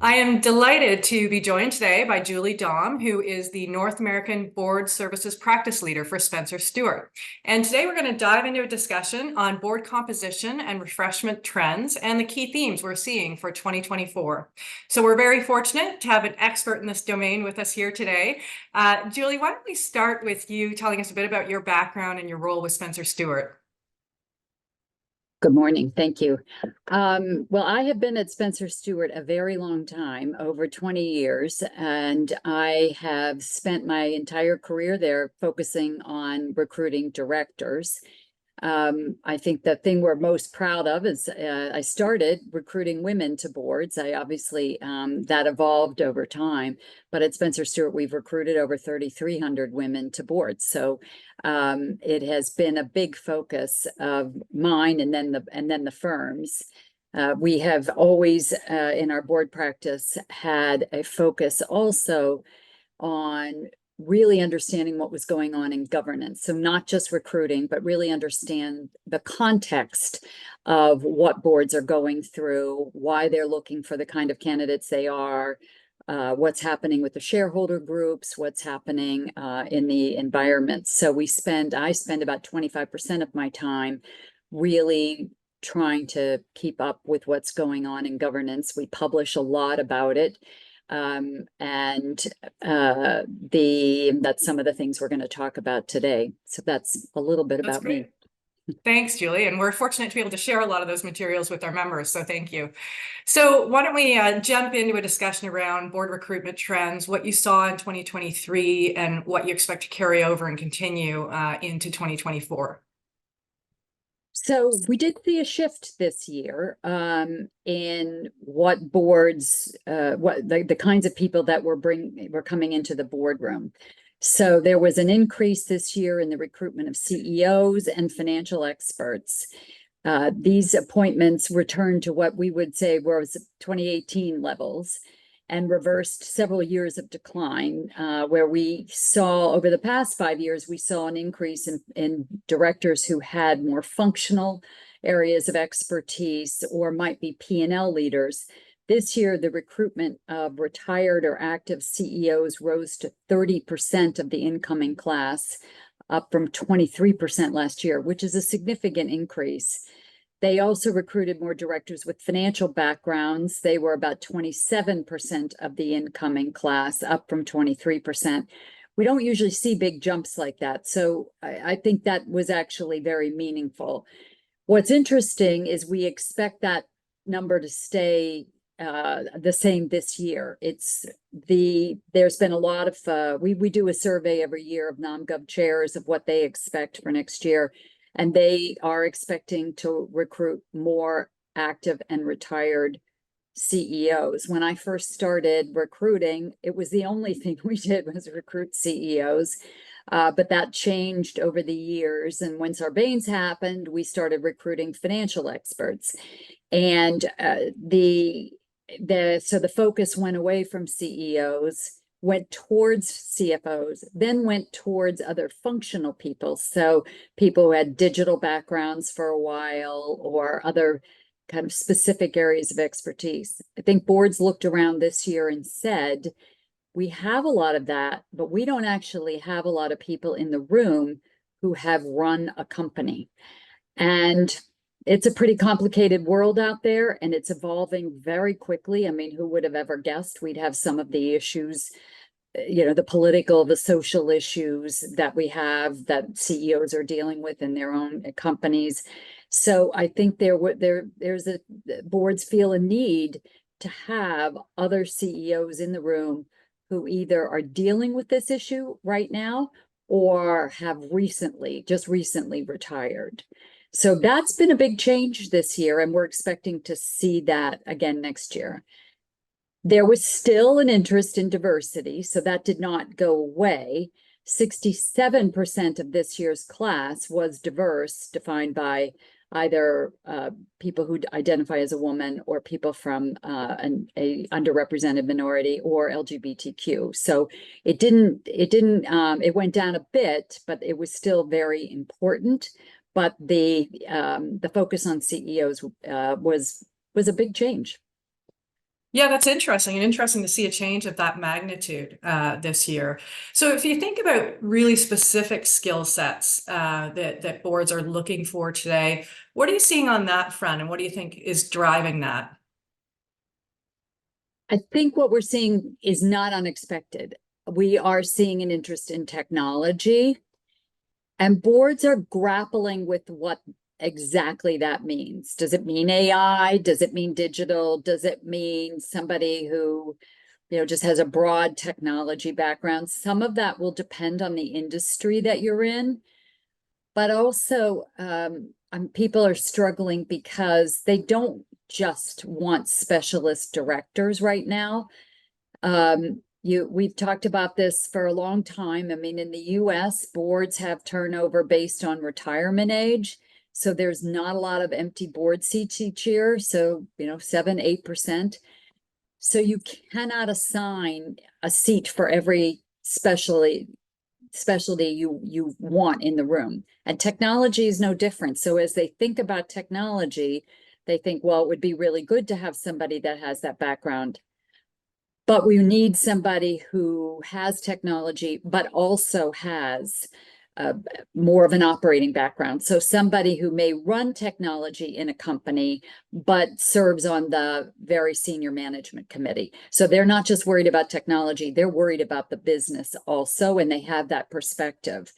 I am delighted to be joined today by Julie Daum, who is the North American Board Services Practice Leader for Spencer Stuart. And today we're going to dive into a discussion on board composition and refreshment trends and the key themes we're seeing for 2024. So we're very fortunate to have an expert in this domain with us here today. Julie, why don't we start with you telling us a bit about your background and your role with Spencer Stuart? Good morning. Thank you. Well, I have been at Spencer Stuart a very long time, over 20 years, and I have spent my entire career there focusing on recruiting directors. I think the thing we're most proud of is I started recruiting women to boards. I obviously that evolved over time, but at Spencer Stuart, we've recruited over 3,300 women to boards. So it has been a big focus of mine and then the firm's. We have always in our board practice had a focus also on really understanding what was going on in governance. So not just recruiting, but really understand the context of what boards are going through, why they're looking for the kind of candidates they are, what's happening with the shareholder groups, what's happening in the environment. So I spend about 25% of my time really trying to keep up with what's going on in governance. We publish a lot about it. That's some of the things we're going to talk about today. So that's a little bit about me. Thanks, Julie. And we're fortunate to be able to share a lot of those materials with our members. So thank you. So why don't we jump into a discussion around board recruitment trends, what you saw in 2023 and what you expect to carry over and continue into 2024. So we did see a shift this year in what boards, what the kinds of people that were coming into the boardroom. So there was an increase this year in the recruitment of CEOs and financial experts. These appointments returned to what we would say was 2018 levels and reversed several years of decline, where we saw over the past 5 years, we saw an increase in directors who had more functional areas of expertise or might be P&L leaders. This year, the recruitment of retired or active CEOs rose to 30% of the incoming class, up from 23% last year, which is a significant increase. They also recruited more directors with financial backgrounds. They were about 27% of the incoming class, up from 23%. We don't usually see big jumps like that. So I think that was actually very meaningful. What's interesting is we expect that number to stay the same this year. There's been a lot of, we do a survey every year of NomGov chairs of what they expect for next year. And they are expecting to recruit more active and retired CEOs. When I first started recruiting, it was the only thing we did was recruit CEOs. But that changed over the years. And when Sarbanes happened, we started recruiting financial experts. And so the focus went away from CEOs, went towards CFOs, then went towards other functional people. So people who had digital backgrounds for a while or other kind of specific areas of expertise. I think boards looked around this year and said, we have a lot of that, but we don't actually have a lot of people in the room who have run a company. And it's a pretty complicated world out there, and it's evolving very quickly. I mean, who would have ever guessed we'd have some of the issues, the political, the social issues that we have that CEOs are dealing with in their own companies. So I think boards feel a need to have other CEOs in the room who either are dealing with this issue right now or have just recently retired. So that's been a big change this year, and we're expecting to see that again next year. There was still an interest in diversity, so that did not go away. 67% of this year's class was diverse, defined by either people who identify as a woman or people from a underrepresented minority or LGBTQ. So it went down a bit, but it was still very important. But the focus on CEOs was a big change. Yeah, that's interesting, and interesting to see a change of that magnitude this year. So if you think about really specific skill sets that boards are looking for today, what are you seeing on that front, and what do you think is driving that? I think what we're seeing is not unexpected. We are seeing an interest in technology, and boards are grappling with what exactly that means. Does it mean AI? Does it mean digital? Does it mean somebody who, just has a broad technology background? Some of that will depend on the industry that you're in, but also people are struggling because they don't just want specialist directors right now. We've talked about this for a long time. I mean, in the US, boards have turnover based on retirement age. So there's not a lot of empty board seats each year. So, 7, 8%. So you cannot assign a seat for every specialty you want in the room. And technology is no different. So as they think about technology, they think, well, it would be really good to have somebody that has that background. But we need somebody who has technology, but also has more of an operating background. So somebody who may run technology in a company, but serves on the very senior management committee. So they're not just worried about technology, they're worried about the business also, and they have that perspective.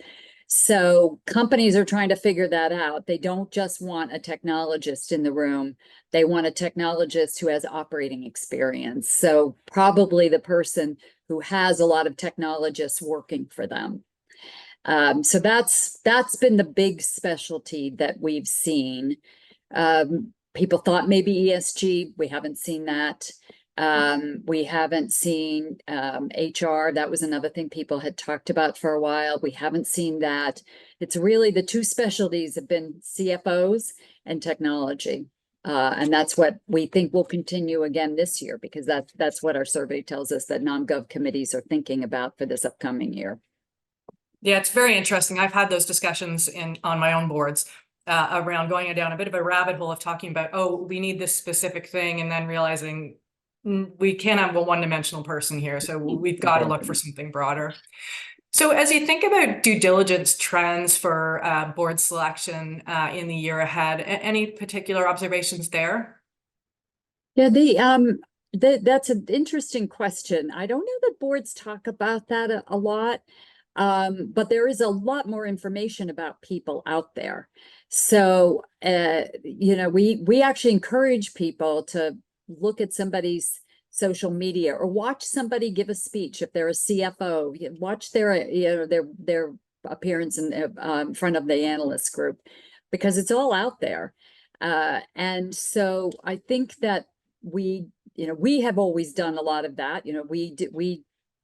So companies are trying to figure that out. They don't just want a technologist in the room. They want a technologist who has operating experience. So probably the person who has a lot of technologists working for them. So that's been the big specialty that we've seen. People thought maybe ESG. We haven't seen that. We haven't seen HR. That was another thing people had talked about for a while. We haven't seen that. It's really the two specialties have been CFOs and technology. And that's what we think will continue again this year, because that's what our survey tells us that non-gov committees are thinking about for this upcoming year. Yeah, it's very interesting. I've had those discussions on my own boards around going down a bit of a rabbit hole of talking about, oh, we need this specific thing, and then realizing we can't have a one-dimensional person here, so we've got to look for something broader. So as you think about due diligence trends for board selection in the year ahead, any particular observations there? Yeah, that's an interesting question. I don't know that boards talk about that a lot. But there is a lot more information about people out there. So, we actually encourage people to look at somebody's social media or watch somebody give a speech. If they're a CFO, watch their appearance in front of the analyst group, because it's all out there. And so I think that we have always done a lot of that. We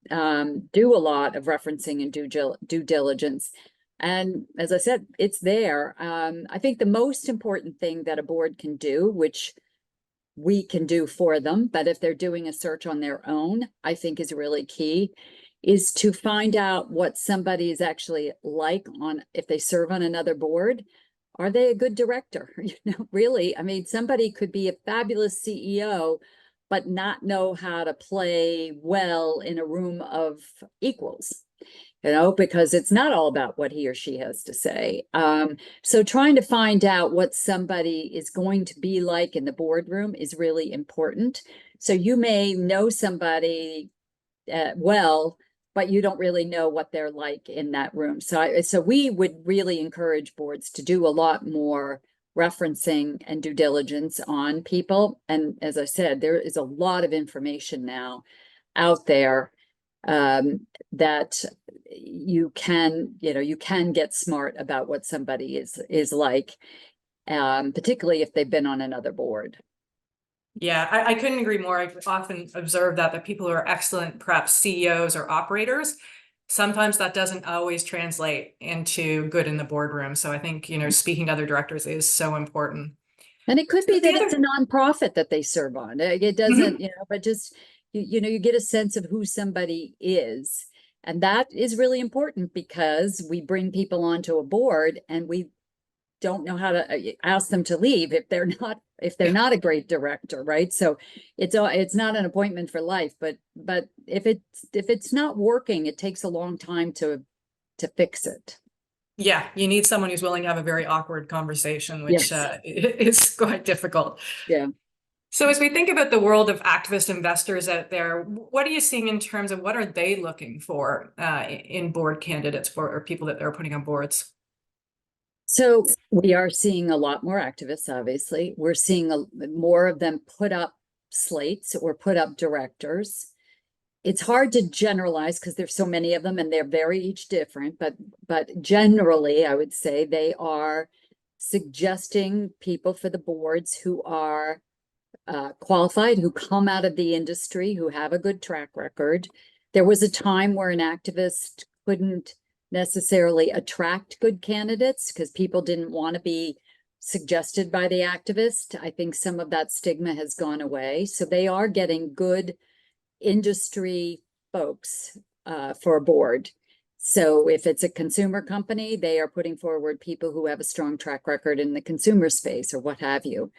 do a lot of referencing and due diligence. And as I said, it's there. I think the most important thing that a board can do, which we can do for them, but if they're doing a search on their own, I think is really key, is to find out what somebody is actually like if they serve on another board. Are they a good director? Really, I mean, somebody could be a fabulous CEO, but not know how to play well in a room of equals, because it's not all about what he or she has to say. So trying to find out what somebody is going to be like in the boardroom is really important. So you may know somebody well, but you don't really know what they're like in that room. So we would really encourage boards to do a lot more referencing and due diligence on people. And as I said, there is a lot of information now out there that you can get smart about what somebody is like, particularly if they've been on another board. Yeah, I couldn't agree more. I've often observed that people who are excellent, perhaps CEOs or operators, sometimes that doesn't always translate into good in the boardroom. So I think, speaking to other directors is so important. And it could be But the that it's a nonprofit that they serve on. It doesn't, but just, you get a sense of who somebody is. And that is really important, because we bring people onto a board and we don't know how to ask them to leave if they're not a great director, right? So it's not an appointment for life, but if it's not working, it takes a long time to fix it. Yeah, you need someone who's willing to have a very awkward conversation, which Yes. is quite difficult. Yeah. So as we think about the world of activist investors out there, what are you seeing in terms of what are they looking for in board candidates for or people that they're putting on boards? So we are seeing a lot more activists, obviously. We're seeing more of them put up slates or put up directors. It's hard to generalize because there's so many of them and they're very each different, but generally I would say they are suggesting people for the boards who are qualified, who come out of the industry, who have a good track record. There was a time where an activist couldn't necessarily attract good candidates because people didn't want to be suggested by the activist. I think some of that stigma has gone away. So they are getting good industry folks for a board. So if it's a consumer company, they are putting forward people who have a strong track record in the consumer space or what have you.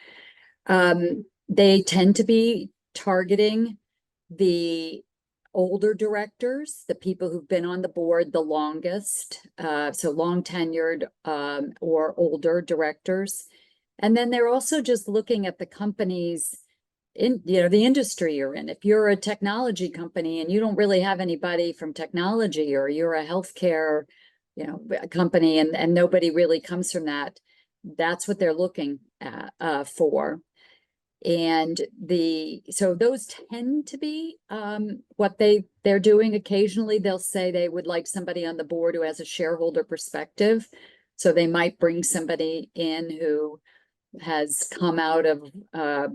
They tend to be targeting the older directors, the people who've been on the board the longest, so long tenured or older directors. And then they're also just looking at the companies in, the industry you're in. If you're a technology company and you don't really have anybody from technology, or you're a healthcare, company and nobody really comes from that, that's what they're looking at for. And so those tend to be what they're doing. Occasionally they'll say they would like somebody on the board who has a shareholder perspective. So they might bring somebody in who has come out of a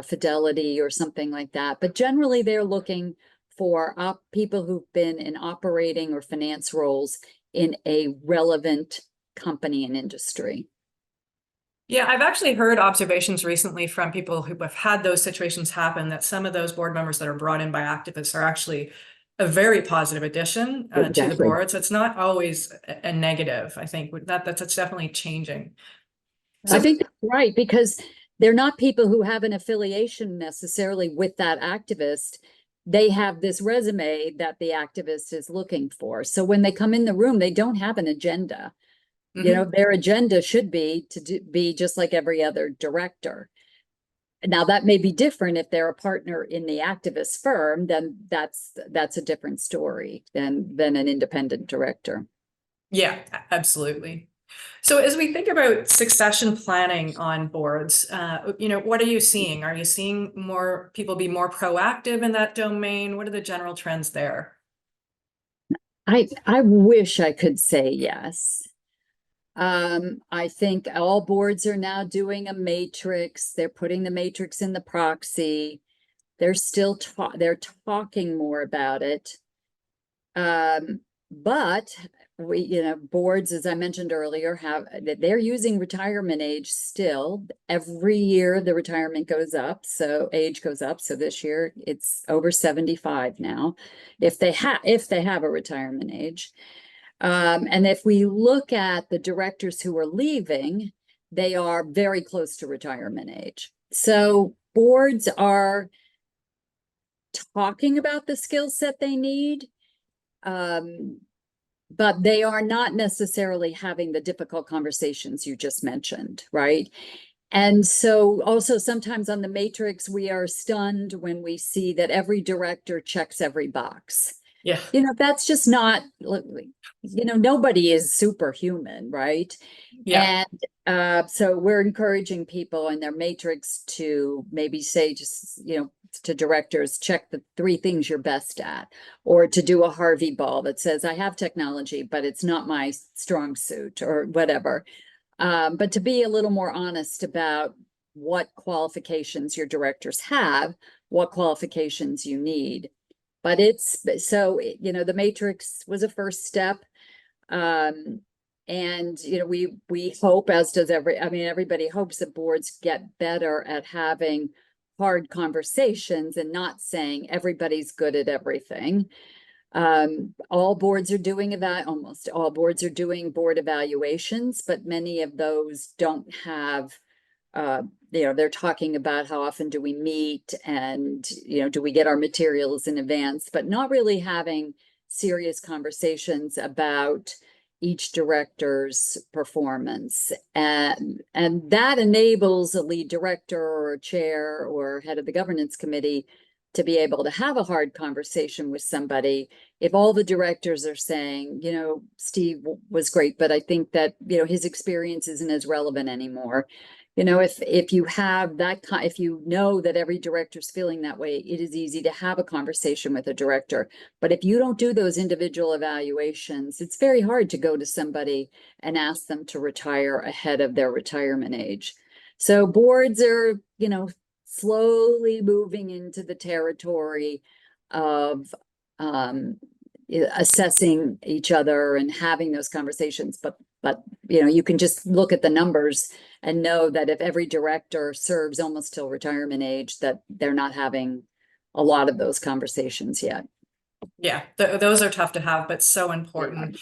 Fidelity or something like that. But generally they're looking for people who've been in operating or finance roles in a relevant company and industry. Yeah, I've actually heard observations recently from people who have had those situations happen, that some of those board members that are brought in by activists are actually a very positive addition to the board. So it's not always a negative. I think that's definitely changing. So I think that's right, because they're not people who have an affiliation necessarily with that activist. They have this resume that the activist is looking for. So when they come in the room, they don't have an agenda. Their agenda should be to be just like every other director. Now that may be different if they're a partner in the activist firm, then that's a different story than an independent director. Yeah, absolutely. So as we think about succession planning on boards, what are you seeing? Are you seeing more people be more proactive in that domain? What are the general trends there? I wish I could say yes. I think all boards are now doing a matrix. They're putting the matrix in the proxy. They're still they're talking more about it. But boards, as I mentioned earlier, they're using retirement age still. Every year the retirement goes up, so age goes up. So this year it's over 75 now, if they have a retirement age. And if we look at the directors who are leaving, they are very close to retirement age. So boards are talking about the skill set they need, but they are not necessarily having the difficult conversations you just mentioned, right? And so also sometimes on the matrix, we are stunned when we see that every director checks every box. Yeah. That's just not, nobody is superhuman, right? Yeah. And so we're encouraging people in their matrix to maybe say, just, to directors, check the 3 things you're best at, or to do a Harvey ball that says, I have technology, but it's not my strong suit, or whatever. But to be a little more honest about what qualifications your directors have, what qualifications you need. But the matrix was a first step. And, we hope, as does everybody hopes that boards get better at having hard conversations and not saying everybody's good at everything. All boards are doing that. Almost all boards are doing board evaluations, but many of those don't have, they're talking about how often do we meet and, do we get our materials in advance, but not really having serious conversations about each director's performance. And that enables a lead director or chair or head of the governance committee to be able to have a hard conversation with somebody. If all the directors are saying, Steve was great, but I think that, his experience isn't as relevant anymore. If you have that, if you know that every director's feeling that way, it is easy to have a conversation with a director. But if you don't do those individual evaluations, it's very hard to go to somebody and ask them to retire ahead of their retirement age. So boards are, slowly moving into the territory of assessing each other and having those conversations. But you can just look at the numbers and know that if every director serves almost till retirement age, that they're not having a lot of those conversations yet. Yeah, those are tough to have, but so important.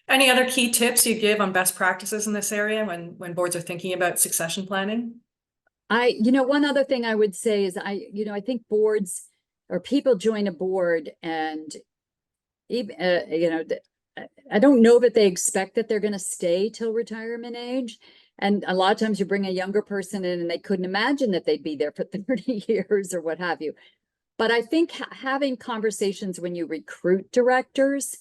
Any other key tips you give on best practices in this area when boards are thinking about succession planning? One other thing I would say is I think boards or people join a board and even, I don't know that they expect that they're going to stay till retirement age. And a lot of times you bring a younger person in and they couldn't imagine that they'd be there for 30 years or what have you. But I think having conversations when you recruit directors,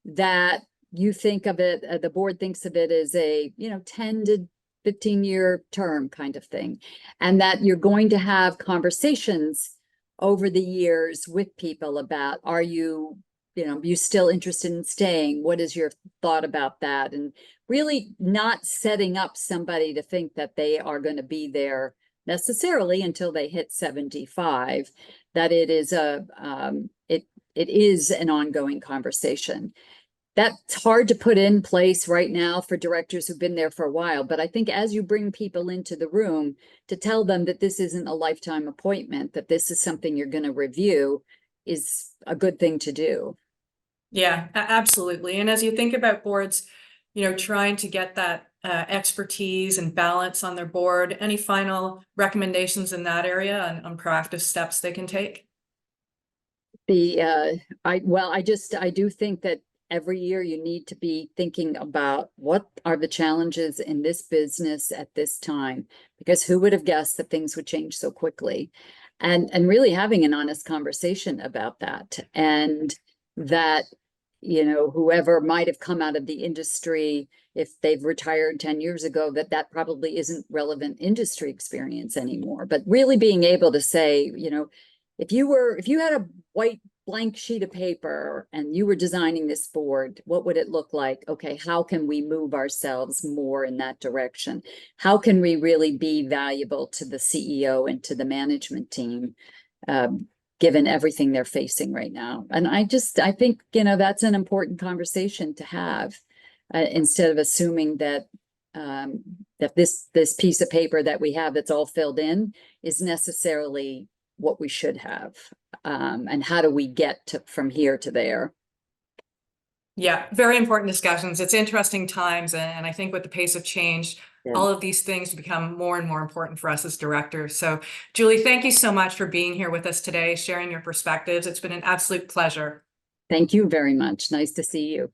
that you think of it, the board thinks of it as a, 10 to 15-year term kind of thing. And that you're going to have conversations over the years with people about, are you still interested in staying? What is your thought about that? And really not setting up somebody to think that they are going to be there necessarily until they hit 75, that it is it is an ongoing conversation. That's hard to put in place right now for directors who've been there for a while. But I think as you bring people into the room to tell them that this isn't a lifetime appointment, that this is something you're going to review, is a good thing to do. Yeah, absolutely. And as you think about boards, trying to get that expertise and balance on their board, any final recommendations in that area on proactive steps they can take? I do think that every year you need to be thinking about what are the challenges in this business at this time, because who would have guessed that things would change so quickly, and really having an honest conversation about that. And that, whoever might have come out of the industry, if they've retired 10 years ago, that probably isn't relevant industry experience anymore. But really being able to say, if you had a white blank sheet of paper and you were designing this board, what would it look like? Okay, how can we move ourselves more in that direction? How can we really be valuable to the CEO and to the management team, given everything they're facing right now? And I think, that's an important conversation to have, instead of assuming that that this piece of paper that we have that's all filled in is necessarily what we should have, and how do we get from here to there. Yeah, very important discussions. It's interesting times, and I think with the pace of change, all of these things become more and more important for us as directors. So Julie, thank you so much for being here with us today, sharing your perspectives. It's been an absolute pleasure. Thank you very much. Nice to see you.